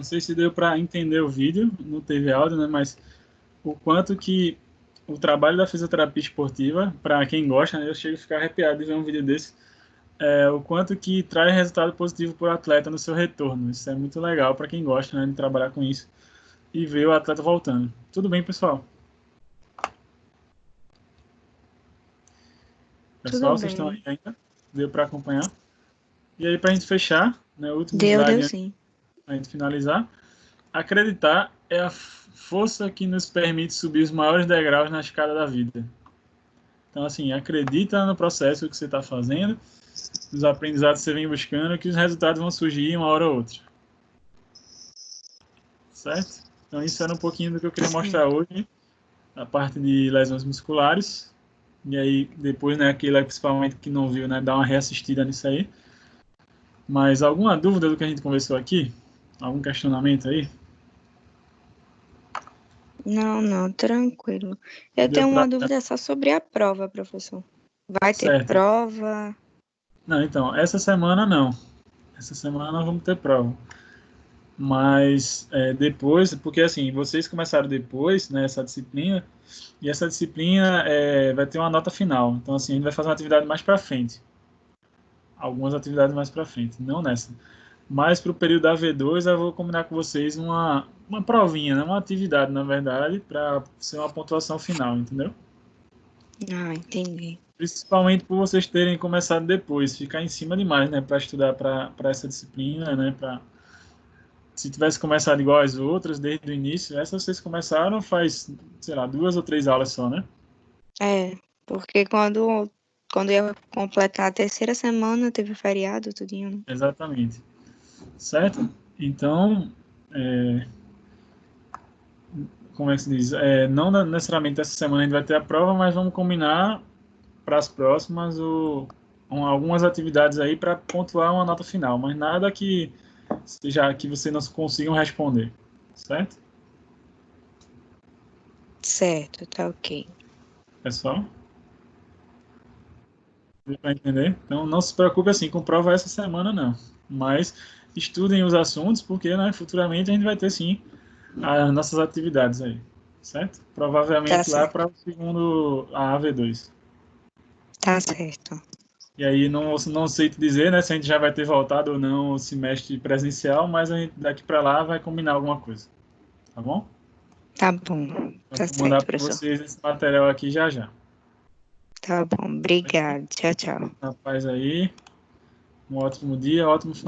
Não sei se deu para entender o vídeo, não teve áudio, né? Mas o quanto que o trabalho da fisioterapia esportiva, para quem gosta, né, eu chego a ficar arrepiado de ver um vídeo desse, o quanto que traz resultado positivo para o atleta no seu retorno. Isso é muito legal para quem gosta, né, de trabalhar com isso e ver o atleta voltando. Tudo bem, pessoal? Pessoal, Tudo vocês estão bem. aí ainda? Deu para acompanhar? E aí, para a gente fechar, né, o último Deu slide antes sim. da gente finalizar, acreditar é a força que nos permite subir os maiores degraus na escada da vida. Então, assim, acredita no processo que você está fazendo, nos aprendizados que você vem buscando, que os resultados vão surgir uma hora ou outra. Certo? Então, isso era um pouquinho do que eu queria mostrar hoje, a parte de lesões musculares. E aí, depois, né, aquele principalmente que não viu, né, dá uma reassistida nisso aí. Mas alguma dúvida do que a gente conversou aqui? Algum questionamento aí? Não, tranquilo. Eu Deu tenho pra... uma dúvida só sobre a prova, professor. Vai ter Certo. prova? Não, então, essa semana não. Essa semana não vamos ter prova. Mas depois, porque assim, vocês começaram depois, né, essa disciplina, e essa disciplina vai ter uma nota final. Então, assim, a gente vai fazer uma atividade mais para frente. Algumas atividades mais para frente, não nessa. Mas para o período da V2, eu vou combinar com vocês uma provinha, né, uma atividade, na verdade, para ser uma pontuação final, entendeu? Ah, entendi. Principalmente por vocês terem começado depois, ficar em cima demais, né, para estudar para essa disciplina, né, para se tivesse começado igual as outras desde o início, essa vocês começaram faz, sei lá, 2 ou 3 aulas só, né? É, porque quando ia completar a terceira semana, teve feriado, tudinho, né? Exatamente. Certo? Então, como é que se diz? Não necessariamente essa semana a gente vai ter a prova, mas vamos combinar para as próximas algumas atividades aí para pontuar uma nota final, mas nada que seja que vocês não consigam responder, certo? Certo, tá ok. Pessoal? Deu para entender? Então não se preocupe assim com prova essa semana não, mas estudem os assuntos porque, né, futuramente a gente vai ter sim as nossas atividades aí, certo? Tá Provavelmente lá certo, para o segundo a AV2. tá certo. E aí não sei te dizer, né, se a gente já vai ter voltado ou não o semestre presencial, mas a gente daqui para lá vai combinar alguma coisa, tá bom? Tá bom, Eu tá vou mandar certo, para professor. vocês esse material aqui já já. Tá bom, obrigado. Tchau, tchau. Rapaz aí, um ótimo dia, ótimo final.